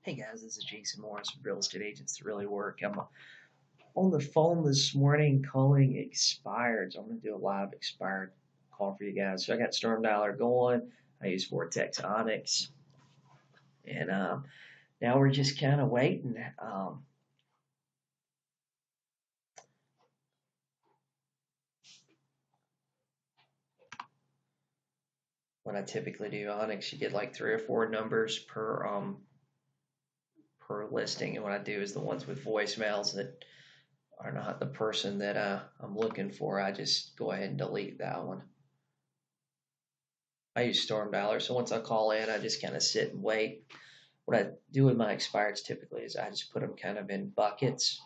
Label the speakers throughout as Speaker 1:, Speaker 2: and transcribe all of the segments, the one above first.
Speaker 1: Hey guys, this is Jason Morris with Real Estate Agents That Really Work. I'm on the phone this morning calling expireds. I'm going to do a live expired call for you guys. So I got Storm Dialer going. I use Redx Onyx. And now we're just kind of waiting. What I typically do, Onyx, you get like 3 or 4 numbers per listing. And what I do is the ones with voicemails that are not the person that I'm looking for, I just go ahead and delete that one. I use Storm Dialer, so once I call in, I just kind of sit and wait. What I do with my expireds typically is I just put them kind of in buckets,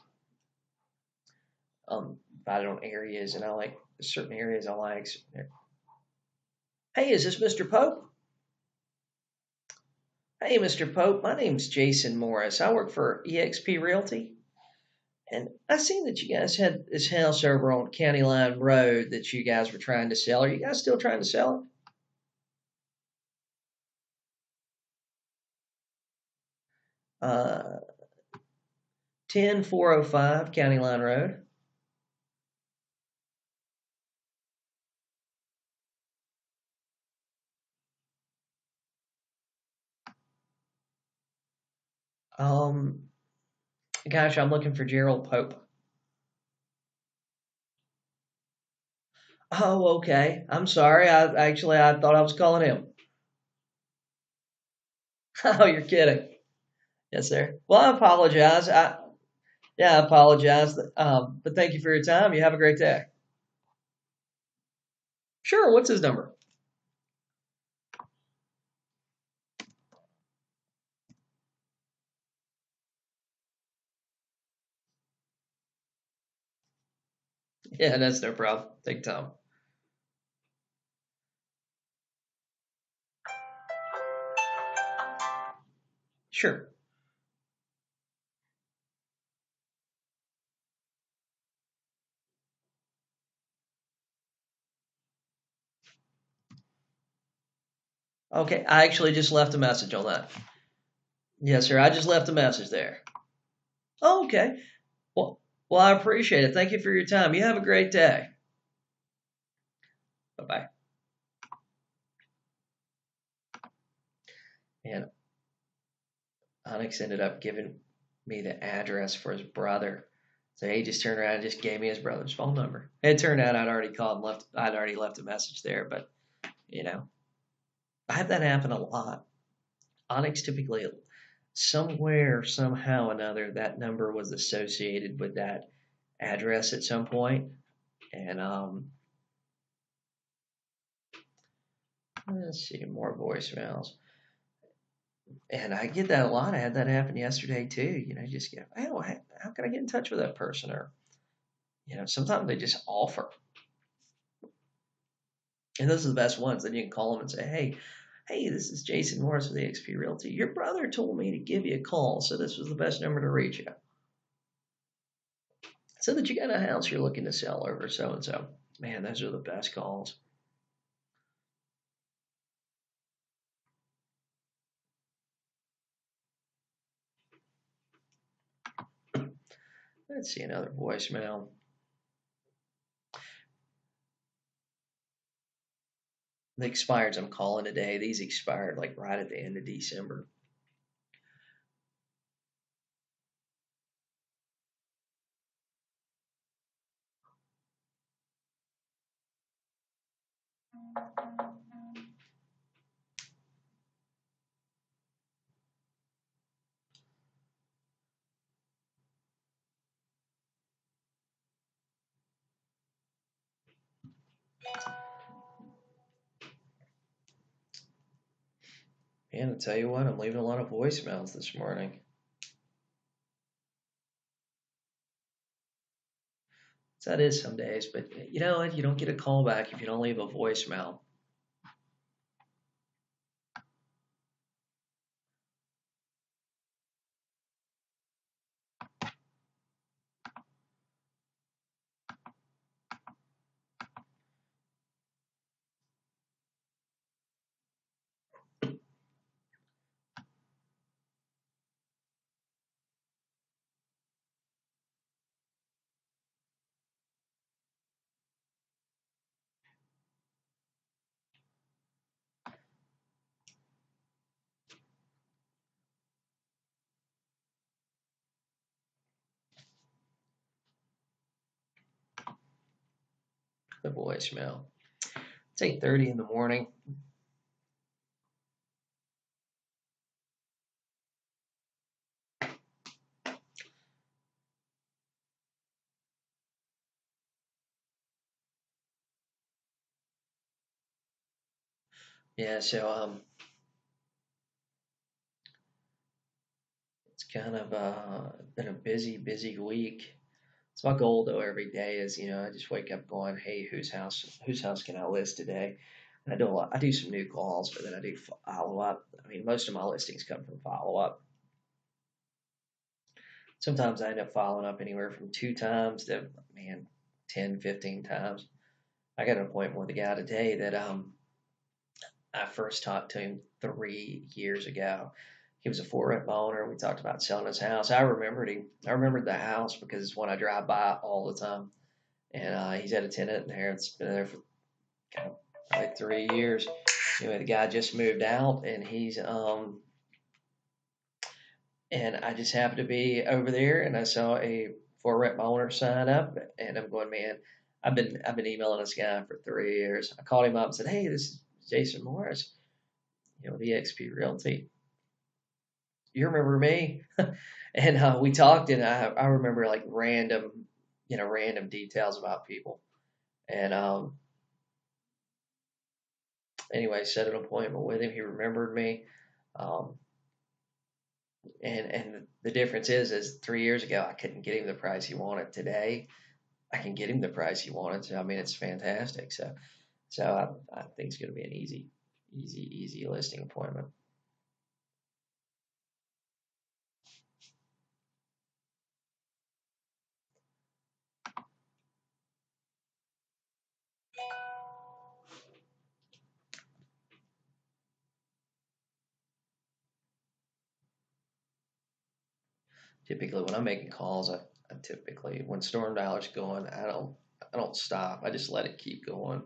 Speaker 1: divided on areas, and I like certain areas I like. Hey, is this Mr. Pope? Hey, Mr. Pope, my name's Jason Morris. I work for eXp Realty, and I seen that you guys had this house over on County Line Road that you guys were trying to sell. Are you guys still trying to sell it? 10405 County Line Road. Um, Gosh, I'm looking for Gerald Pope. Oh, okay. I'm sorry. I thought I was calling him. Oh, you're kidding. Yes, sir. Well, I apologize. Yeah, I apologize. But thank you for your time. You have a great day. Sure. What's his number? Yeah, that's no problem. Take time. Sure. Okay. I actually just left a message on that. Yes, sir. I just left a message there. Oh, okay. Well, I appreciate it. Thank you for your time. You have a great day. Bye bye. And Onyx ended up giving me the address for his brother. So he just turned around and just gave me his brother's phone number. It turned out I'd already called and I'd already left a message there, but you know, I have that happen a lot. Onyx typically somewhere, somehow or another, that number was associated with that address at some point. And let's see, more voicemails. And I get that a lot. I had that happen yesterday too. Just get, hey, well, how can I get in touch with that person? Or sometimes they just offer. And those are the best ones. Then you can call them and say, hey, this is Jason Morris with eXp Realty. Your brother told me to give you a call, so this was the best number to reach you. So that you got a house you're looking to sell over so and so. Man, those are the best calls. Let's see another voicemail. The expireds I'm calling today, these expired like right at the end of December. And I'll tell you what, I'm leaving a lot of voicemails this morning. So that is some days, but you know what? You don't get a call back if you don't leave a voicemail. The voicemail. It's 8:30 in the morning. Yeah, so it's kind of been a busy week. It's my goal though every day is, I just wake up going, hey, whose house can I list today? And I do some new calls, but then I do follow up. I mean, most of my listings come from follow up. Sometimes I end up following up anywhere from 2 times to, man, 10, 15 times. I got an appointment with a guy today that I first talked to him 3 years ago. He was a for-rent owner. We talked about selling his house. I remembered him. I remembered the house because it's one I drive by all the time. And he's had a tenant in there. It's been there for kind of like 3 years. Anyway, the guy just moved out, and I just happened to be over there, and I saw a for-rent owner sign up, and I'm going, man, I've been emailing this guy for 3 years. I called him up and said, hey, this is Jason Morris, the EXP Realty. You remember me? And we talked, and I remember like random details about people. And anyway, set an appointment with him. He remembered me. Um, and the difference is 3 years ago I couldn't get him the price he wanted. Today I can get him the price he wanted. So I mean, it's fantastic. So I think it's going to be an easy listing appointment. Typically, when I'm making calls, I typically when storm dialer's going, I don't stop. I just let it keep going.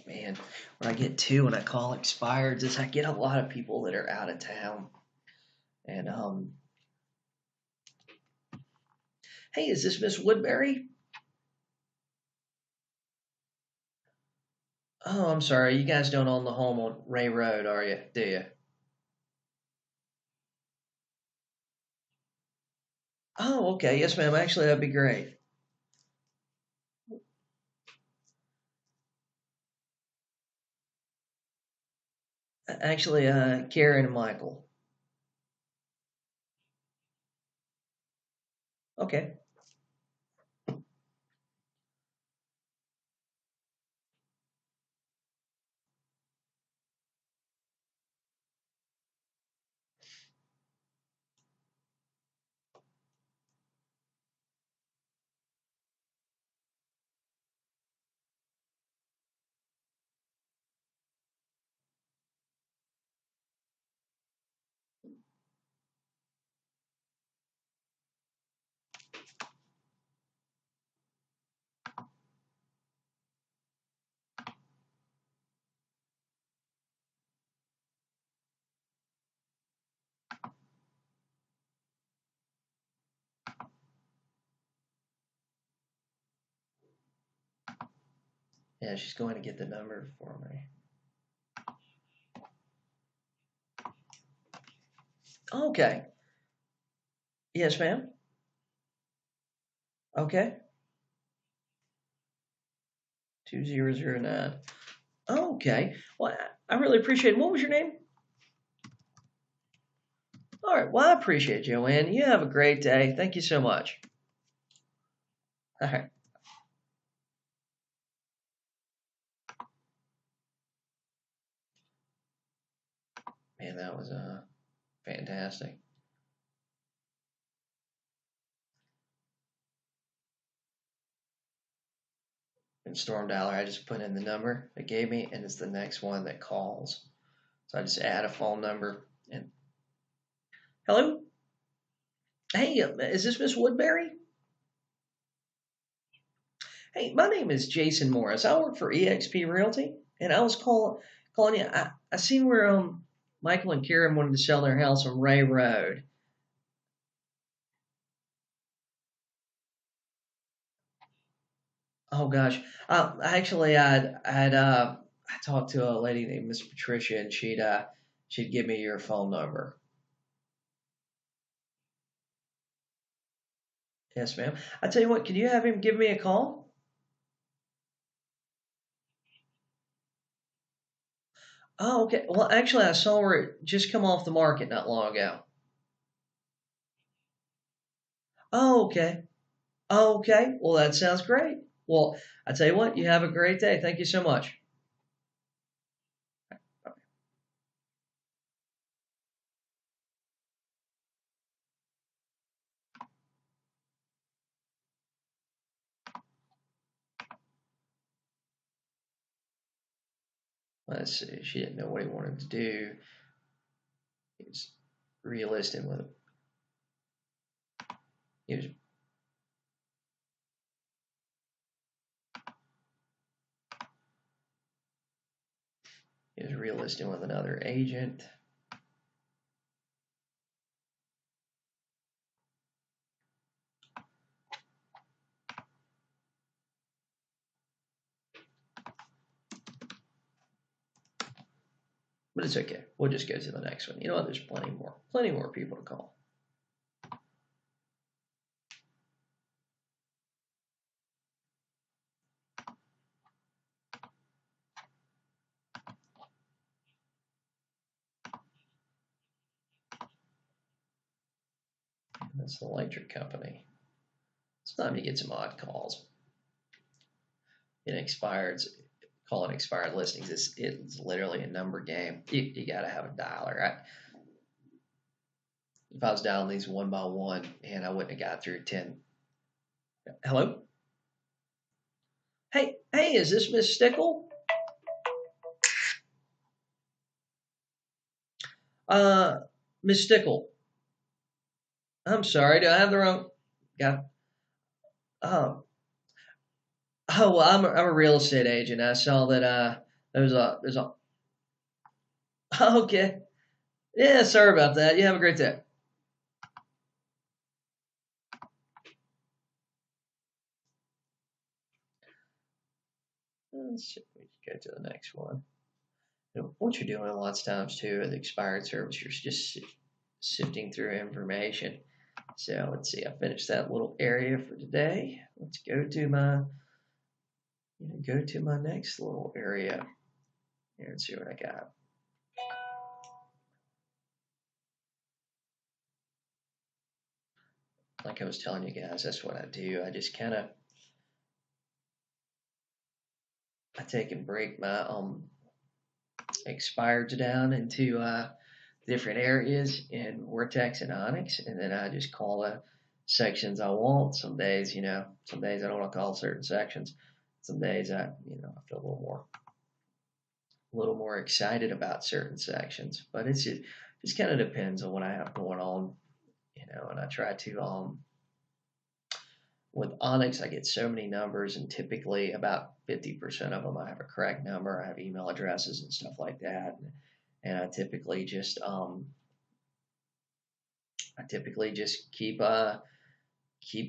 Speaker 1: Man, when I get two, when I call expired, is I get a lot of people that are out of town. And hey, is this Miss Woodbury? Oh, I'm sorry, you guys don't own the home on Ray Road, are you? Do you? Oh, okay, yes, ma'am. Actually, that'd be great. Actually, Karen and Michael. Okay. Yeah, she's going to get the number for me. Okay. Yes, ma'am. Okay. 2009. Okay. Well, I really appreciate it. What was your name? All right. Well, I appreciate it, Joanne. You have a great day. Thank you so much. All right. Man, that was fantastic. In Storm Dialer, I just put in the number it gave me, and it's the next one that calls. So I just add a phone number and hello, hey, is this Miss Woodbury? Hey, my name is Jason Morris. I work for EXP Realty, and I was calling you. I seen where Michael and Karen wanted to sell their house on Ray Road. Oh gosh, actually, I talked to a lady named Miss Patricia, and she'd give me your phone number. Yes, ma'am. I tell you what, can you have him give me a call? Oh, okay. Well, actually, I saw where it just come off the market not long ago. Oh, okay. Oh, okay. Well, that sounds great. Well, I tell you what, you have a great day. Thank you so much. Let's see. She didn't know what he wanted to do. He was realistic with it. He was he was realistic with another agent. But it's okay. We'll just go to the next one. You know what? There's plenty more people to call. That's the electric company. It's time to get some odd calls. In expired, calling expired listings, it's literally a number game. You got to have a dialer. If I was dialing these one by one, and I wouldn't have got through 10. Hello? Hey, is this Miss Stickle? Uh, Miss Stickle. I'm sorry, do I have the wrong? Got. Oh, well, I'm a real estate agent. I saw that there's a. Okay. Yeah, sorry about that. You have a great day. Let's see, we can go to the next one. What you're doing lots of times too at the expired service, you're just sifting through information. So let's see, I finished that little area for today. Let's go to my next little area here and see what I got. Like I was telling you guys, that's what I do. I just kind of I take and break my expireds down into different areas in Vortex and Onyx, and then I just call the sections I want. Some days, some days I don't want to call certain sections. Some days I feel a little more excited about certain sections. But it's just kind of depends on what I have going on, and I try to with Onyx, I get so many numbers, and typically about 50% of them I have a correct number. I have email addresses and stuff like that, and I typically just keep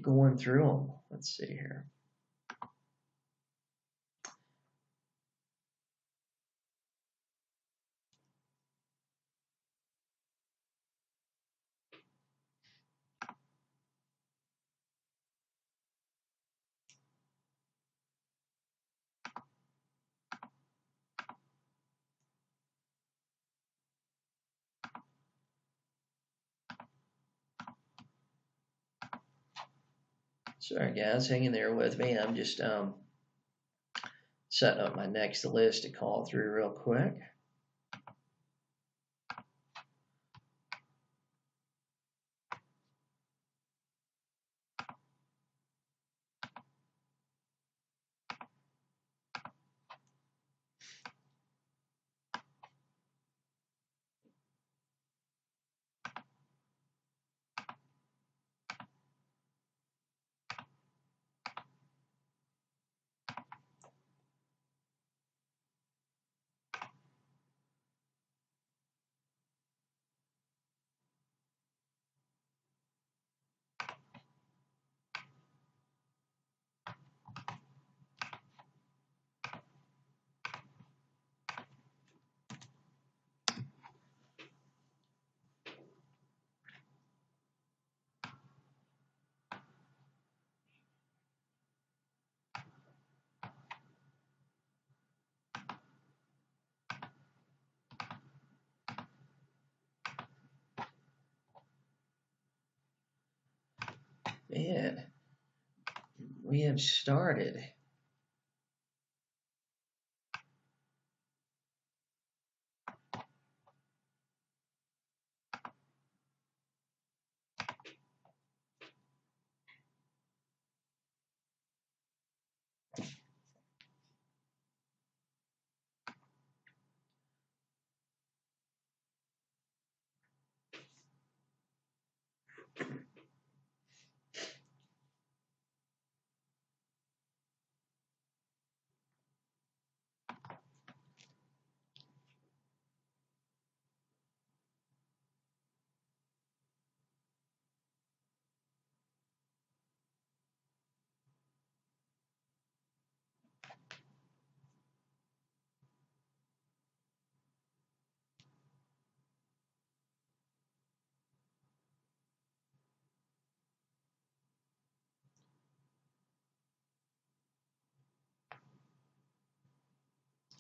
Speaker 1: going through them. Let's see here. Sorry guys, hang in there with me. I'm just setting up my next list to call through real quick. even started.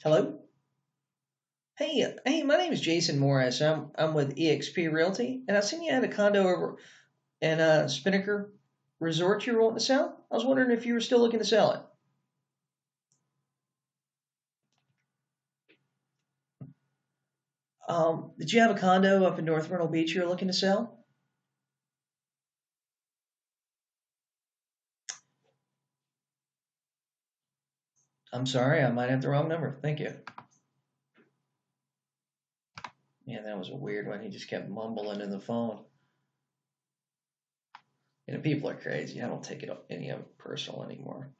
Speaker 1: Hello? Hey, my name is Jason Morris. I'm with EXP Realty, and I seen you had a condo over in Spinnaker Resort you were wanting to sell. I was wondering if you were still looking to sell it. Did you have a condo up in North Myrtle Beach you were looking to sell? I'm sorry, I might have the wrong number. Thank you. Yeah, that was a weird one. He just kept mumbling in the phone. You know, people are crazy. I don't take it any of it personal anymore.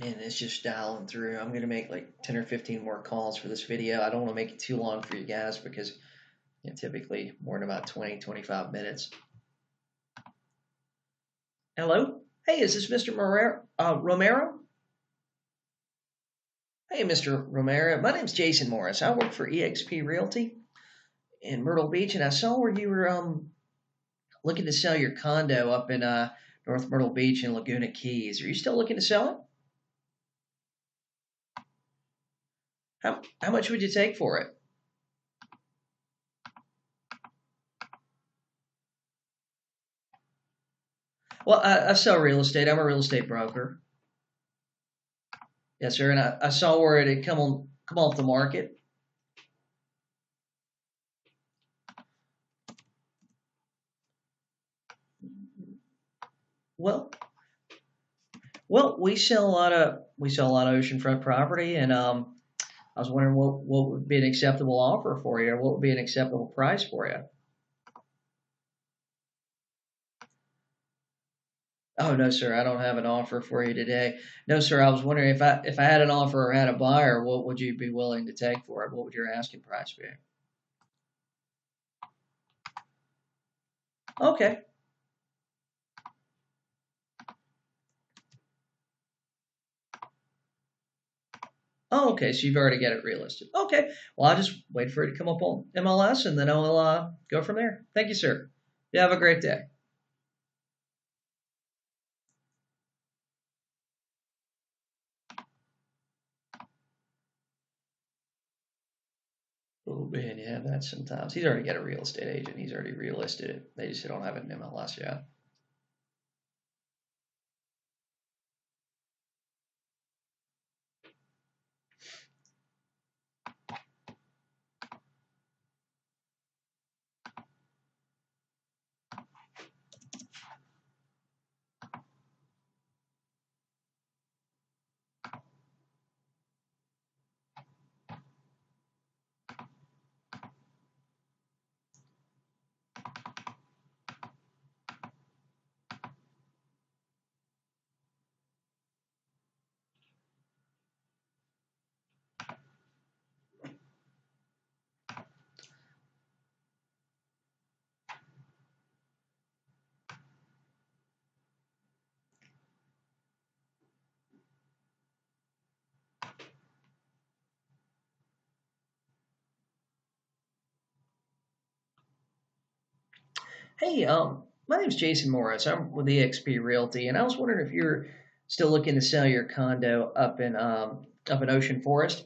Speaker 1: And it's just dialing through. I'm going to make like 10 or 15 more calls for this video. I don't want to make it too long for you guys because typically more than about 20, 25 minutes. Hello? Hey, is this Mr. Romero? Hey, Mr. Romero. My name's Jason Morris. I work for EXP Realty in Myrtle Beach, and I saw where you were looking to sell your condo up in North Myrtle Beach and Laguna Keys. Are you still looking to sell it? How much would you take for it? Well, I sell real estate. I'm a real estate broker. Yes, sir. And I saw where it had come off the market. Well, we sell a lot of oceanfront property, and I was wondering what would be an acceptable offer for you, or what would be an acceptable price for you. Oh no, sir, I don't have an offer for you today. No, sir, I was wondering if I had an offer or had a buyer, what would you be willing to take for it? What would your asking price be? Okay. Oh, okay. So you've already got it relisted. Okay. Well, I'll just wait for it to come up on MLS, and then I'll go from there. Thank you, sir. You have a great day. Oh man, you have that sometimes. He's already got a real estate agent. He's already relisted it. They just don't have it in MLS yet. Hey, my name's Jason Morris. I'm with EXP Realty, and I was wondering if you're still looking to sell your condo up in Ocean Forest.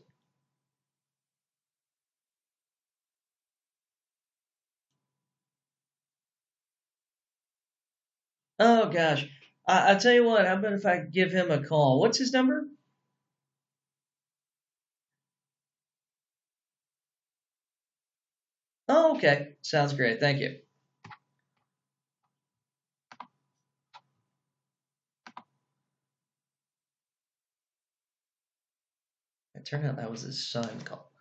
Speaker 1: Oh gosh, I tell you what. How about if I give him a call? What's his number? Oh, okay, sounds great. Thank you. It turned out that was his son call.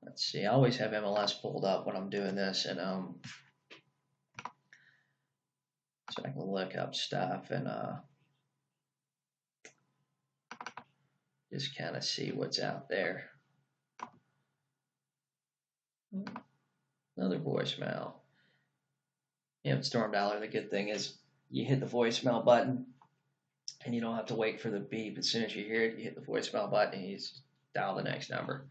Speaker 1: Let's see. I always have MLS pulled up when I'm doing this, and so I can look up stuff and just kind of see what's out there. Another voicemail. Storm Dollar, the good thing is you hit the voicemail button and you don't have to wait for the beep. As soon as you hear it, you hit the voicemail button and you just dial the next number.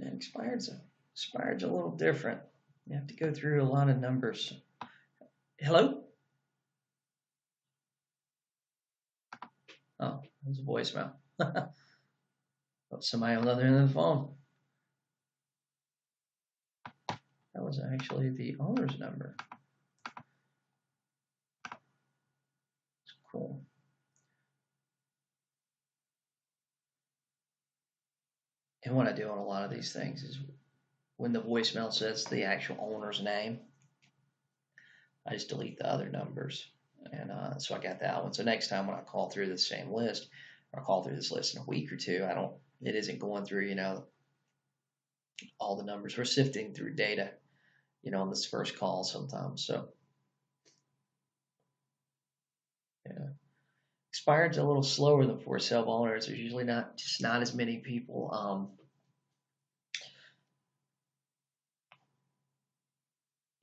Speaker 1: And expired's a little different. You have to go through a lot of numbers. Hello? Oh, it was a voicemail. Oh, somebody on the other end of the phone. That was actually the owner's number. Cool. And what I do on a lot of these things is when the voicemail says the actual owner's name, I just delete the other numbers. And so I got that one. So next time when I call through the same list, or call through this list in a week or two, it isn't going through, all the numbers. We're sifting through data, on this first call sometimes. So, yeah. Expired's a little slower than for sale owners. There's usually not as many people,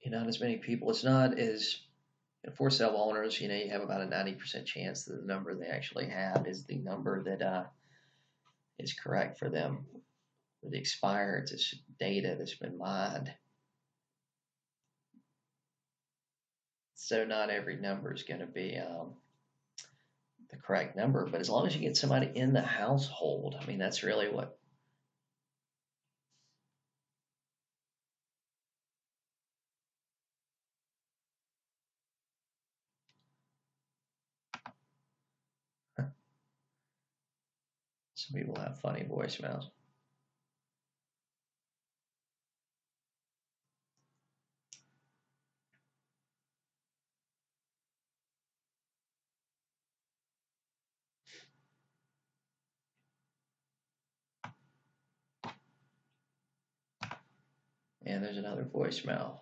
Speaker 1: not as many people. It's not as for sale owners, you have about a 90% chance that the number they actually have is the number that is correct for them. For the expired, it's data that's been mined. So not every number is going to be the correct number, but as long as you get somebody in the household, that's really what. Some people have funny voicemails. And there's another voicemail.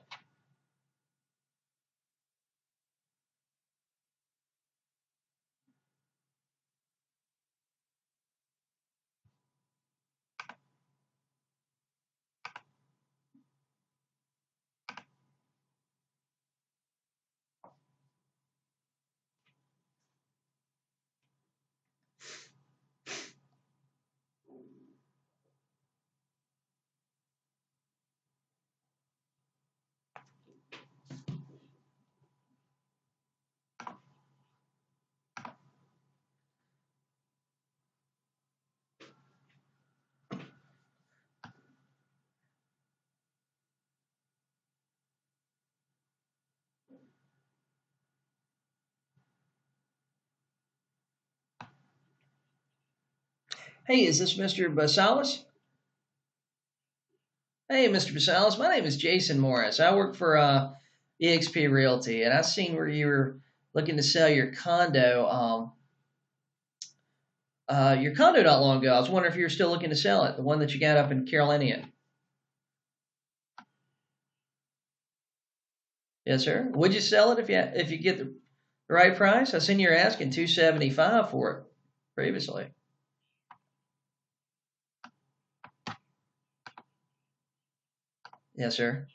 Speaker 1: Hey, is this Mr. Basalis? Hey, Mr. Basalis, my name is Jason Morris. I work for EXP Realty, and I seen where you were looking to sell your condo not long ago. I was wondering if you were still looking to sell it, the one that you got up in Carolina. Yes, sir. Would you sell it if you get the right price? I seen you're asking 275 for it previously. Yes, sir.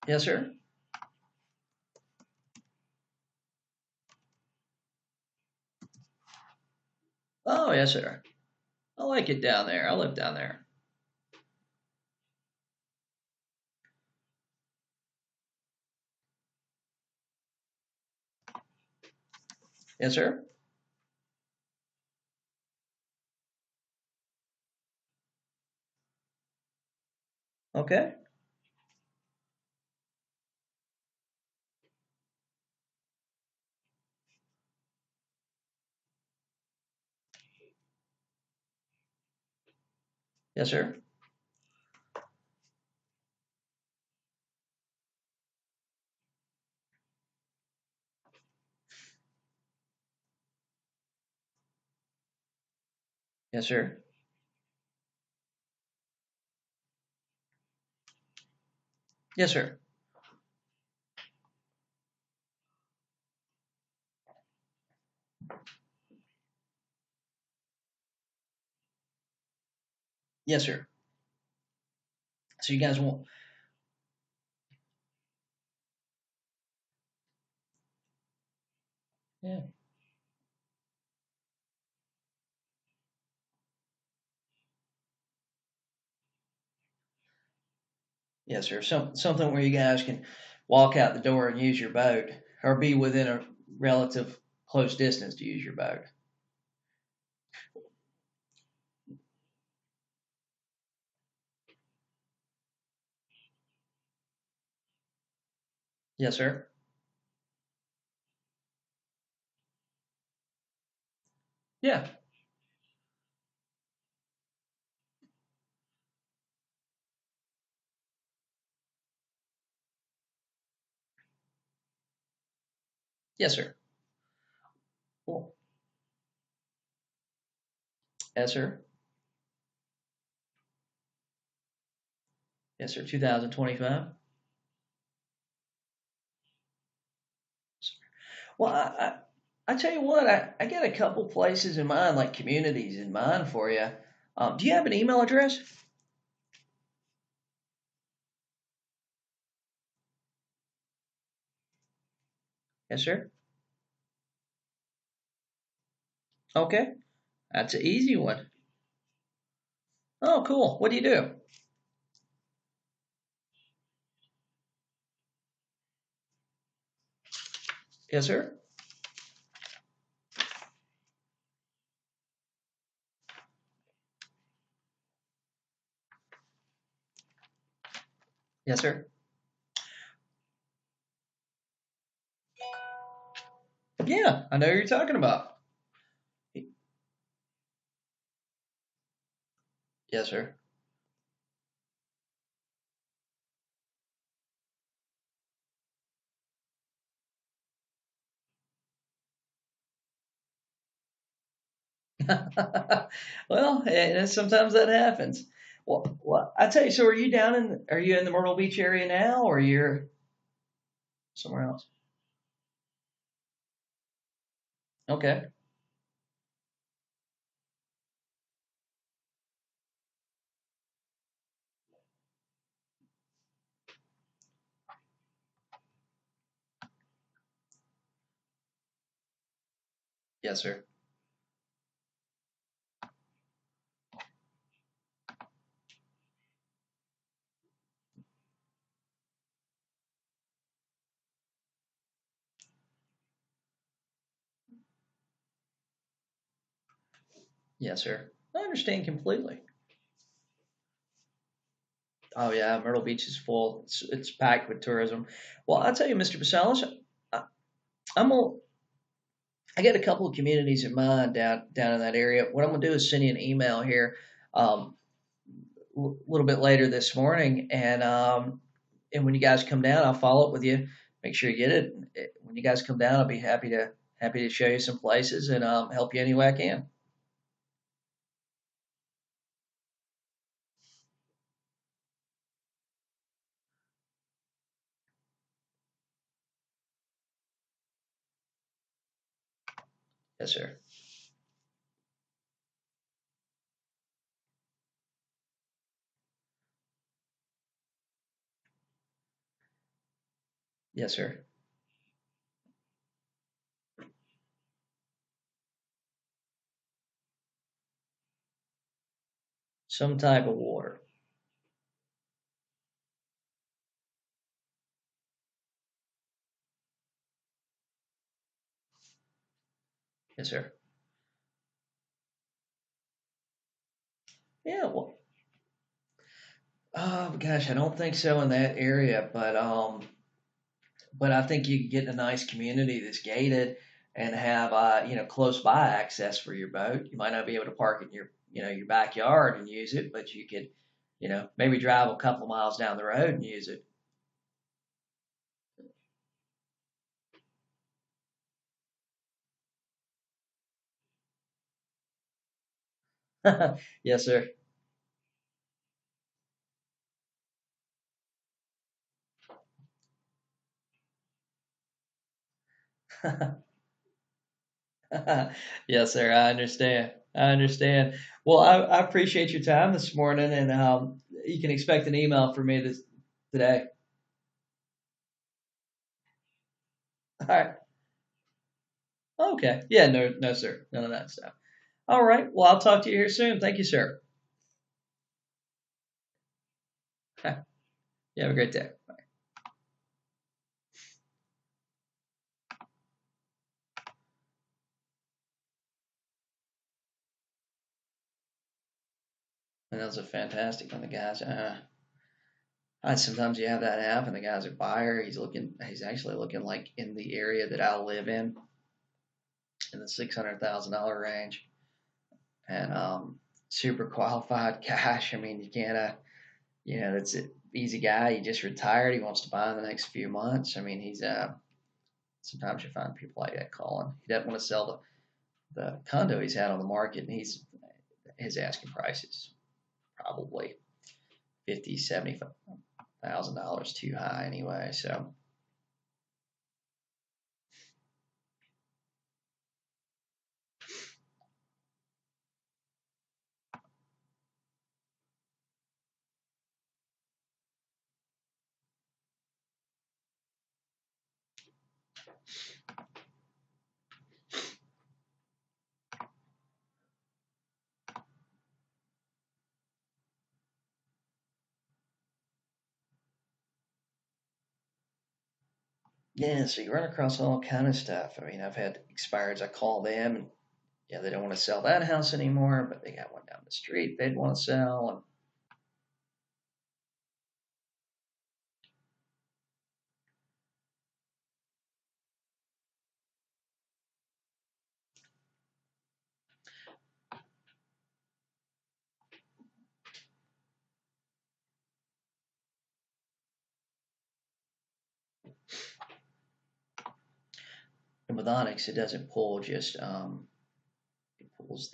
Speaker 1: Yes, sir. Oh, yes, sir. I like it down there. I live down there. Yes, sir. Okay. Yes, sir. Yes, sir. Yes, sir. Yes, sir. So you guys want? Yeah. Yes, sir. Something where you guys can walk out the door and use your boat, or be within a relative close distance to use your boat. Yes, sir. Yeah. Yes, sir. Cool. Yes, sir. Yes, sir. 2025. Well, I tell you what, I got a couple places in mind, like communities in mind for you. Do you have an email address? Yes, sir. Okay. That's an easy one. Oh, cool. What do you do? Yes, sir. Yes, sir. Yeah, I know who you're talking about. Yes, sir. Well, sometimes that happens. Well, I tell you. So, Are you in the Myrtle Beach area now, or you're somewhere else? Okay. Yes, sir. Yes, sir. I understand completely. Oh yeah, Myrtle Beach is full. It's packed with tourism. Well, I'll tell you, Mr. Basalis. I'm gonna. I got a couple of communities in mind down in that area. What I'm gonna do is send you an email here, um, a little bit later this morning, and when you guys come down, I'll follow up with you. Make sure you get it. When you guys come down, I'll be happy to show you some places and help you any way I can. Yes, sir. Yes, sir. Some type of water. Yes, sir. Yeah. Well, oh gosh, I don't think so in that area, but I think you can get in a nice community that's gated and have close by access for your boat. You might not be able to park in your backyard and use it, but you could maybe drive a couple of miles down the road and use it. Yes, sir. Yes, sir. I understand. I understand. Well, I appreciate your time this morning, and you can expect an email from me today. All right. Okay. Yeah. No. No, sir. None of that stuff. All right. Well, I'll talk to you here soon. Thank you, sir. You have a great day. And that was a fantastic one. The guys, sometimes you have that happen. The guy's a buyer. He's actually looking like in the area that I live in the $600,000 range, and super qualified cash. I mean, you can't, that's an easy guy. He just retired. He wants to buy in the next few months. I mean, sometimes you find people like that calling. He doesn't want to sell the condo he's had on the market, and his asking price is probably 50, 70,000 dollars too high anyway. So yeah, so you run across all kind of stuff. I mean, I've had expireds. I call them, and yeah, they don't want to sell that house anymore, but they got one down the street they'd want to sell. And with Onyx, it doesn't pull just it pulls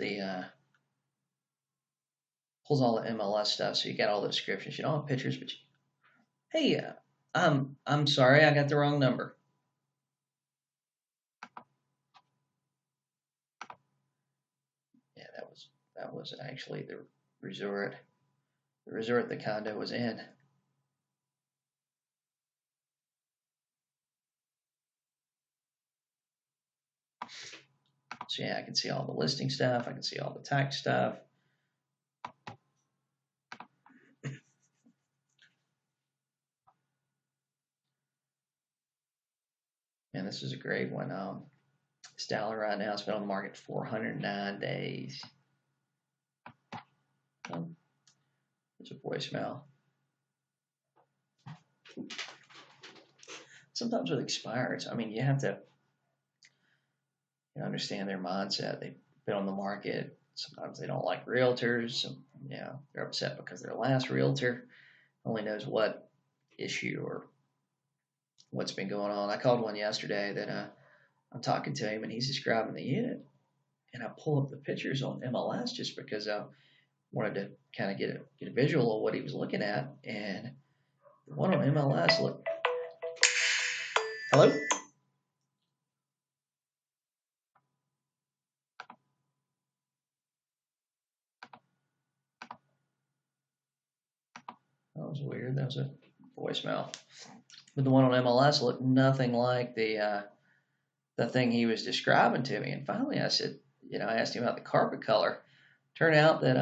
Speaker 1: all the MLS stuff. So you got all the descriptions. You don't have pictures, but hey, I'm sorry, I got the wrong number. Yeah, that was actually resort, the resort the condo was in. So yeah, I can see all the listing stuff. I can see all the tax stuff. And this is a great one. Stellar right now. It's been on the market 409 days. There's a voicemail. Sometimes with expireds, I mean, you have to. can understand their mindset. They've been on the market. Sometimes they don't like realtors. They're upset because their last realtor only knows what issue or what's been going on. I called one yesterday that I'm talking to him, and he's describing the unit. And I pull up the pictures on MLS just because I wanted to kind of get a visual of what he was looking at. And the one on MLS, look. Hello? That was weird. That was a voicemail. But the one on MLS looked nothing like the thing he was describing to me. And finally, I said, I asked him about the carpet color. Turned out that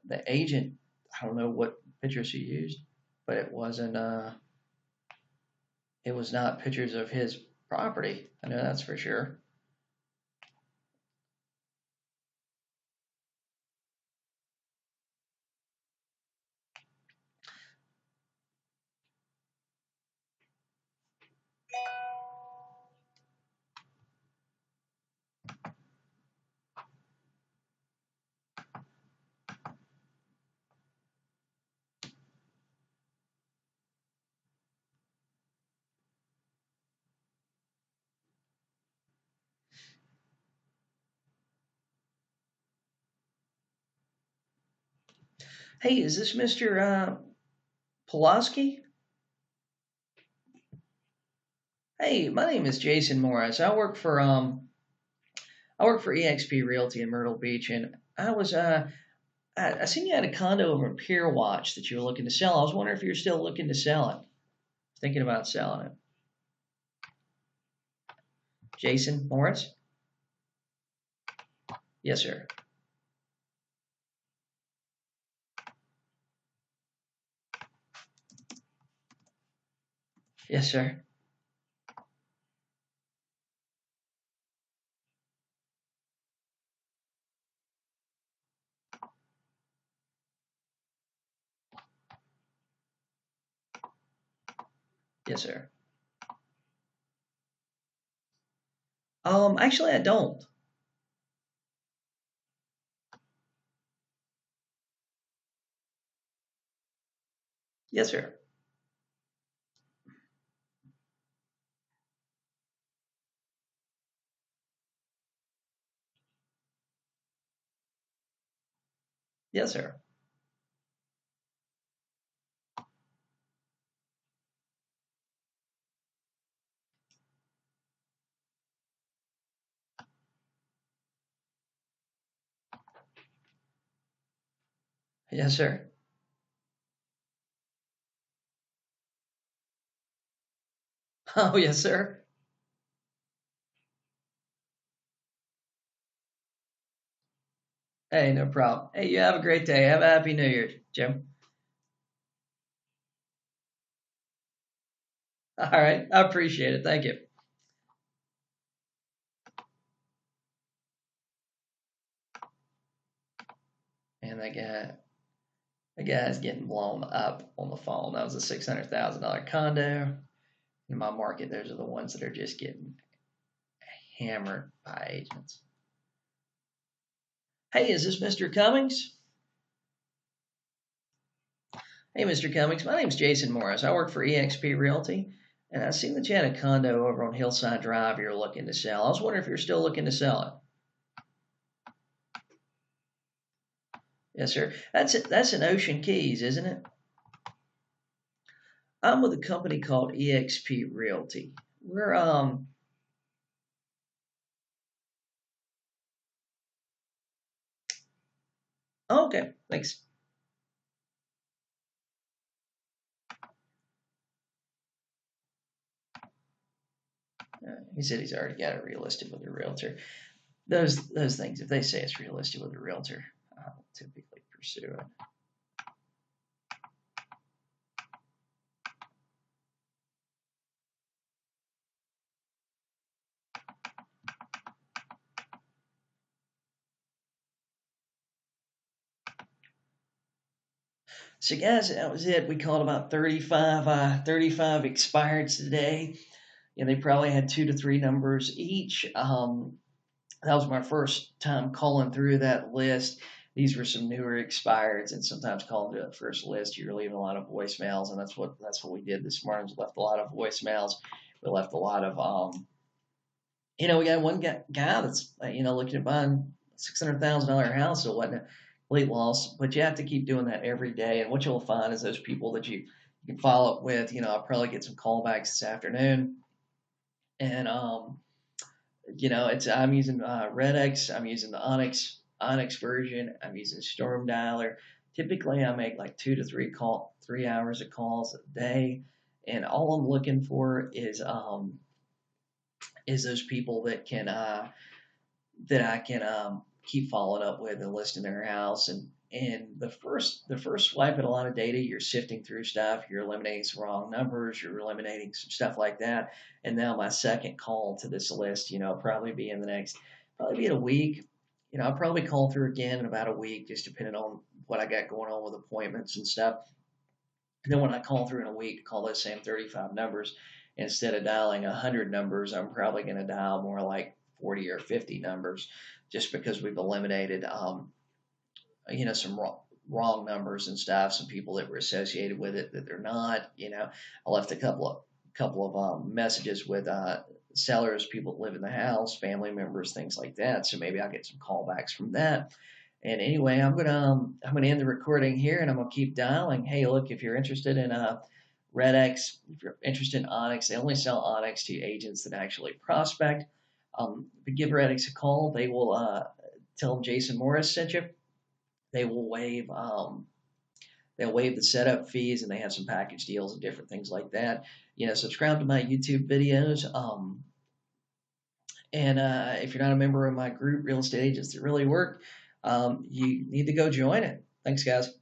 Speaker 1: the agent, I don't know what pictures he used, but it wasn't. It was not pictures of his property. I know that's for sure. Hey, is this Mr. Pulaski? Hey, my name is Jason Morris. I work for EXP Realty in Myrtle Beach, and I seen you had a condo over in Pier Watch that you were looking to sell. I was wondering if you're still looking to sell it. Thinking about selling it. Jason Morris? Yes, sir. Yes, sir. Yes, sir. Actually, I don't. Yes, sir. Yes, sir. Yes, sir. Oh, yes, sir. Hey, no problem. Hey, you have a great day. Have a happy New Year, Jim. All right. I appreciate it. Thank you. And the guy's getting blown up on the phone. That was a $600,000 condo. In my market, those are the ones that are just getting hammered by agents. Hey, is this Mr. Cummings? Hey, Mr. Cummings. My name's Jason Morris. I work for EXP Realty, and I seen that you had a condo over on Hillside Drive you're looking to sell. I was wondering if you're still looking to sell it. Yes, sir. That's in Ocean Keys, isn't it? I'm with a company called EXP Realty. We're okay. Thanks. He said he's already got it relisted with a realtor. Those things, if they say it's realistic with a realtor, I don't typically pursue it. So guys, that was it. We called about 35 expireds today. they probably had 2 to 3 numbers each. That was my first time calling through that list. These were some newer expireds, and sometimes calling through that first list, you're leaving a lot of voicemails, and that's what we did this morning. We left a lot of voicemails. We left a lot of we got one guy that's looking to buy a $600,000 house or whatnot, complete loss. But you have to keep doing that every day, and what you'll find is those people that you can follow up with. I'll probably get some callbacks this afternoon, and I'm using Redx. I'm using the Onyx version. I'm using Storm Dialer. Typically, I make like 2 to 3 hours of calls a day, and all I'm looking for is those people that I can keep following up with and listing their house. And the first swipe at a lot of data, you're sifting through stuff, you're eliminating some wrong numbers, you're eliminating some stuff like that. And now my second call to this list, probably be in a week. I'll probably call through again in about a week, just depending on what I got going on with appointments and stuff. And then when I call through in a week, call those same 35 numbers, instead of dialing 100 numbers, I'm probably going to dial more like 40 or 50 numbers, just because we've eliminated, some wrong numbers and stuff, some people that were associated with it that they're not. I left a couple of messages with sellers, people that live in the house, family members, things like that. So maybe I'll get some callbacks from that. And anyway, I'm gonna end the recording here, and I'm gonna keep dialing. Hey, look, if you're interested in Redx, if you're interested in Onyx, they only sell Onyx to agents that actually prospect. But give Redx a call. They will tell them Jason Morris sent you. They will they'll waive the setup fees, and they have some package deals and different things like that. Subscribe to my YouTube videos. And if you're not a member of my group, Real Estate Agents That Really Work, you need to go join it. Thanks, guys.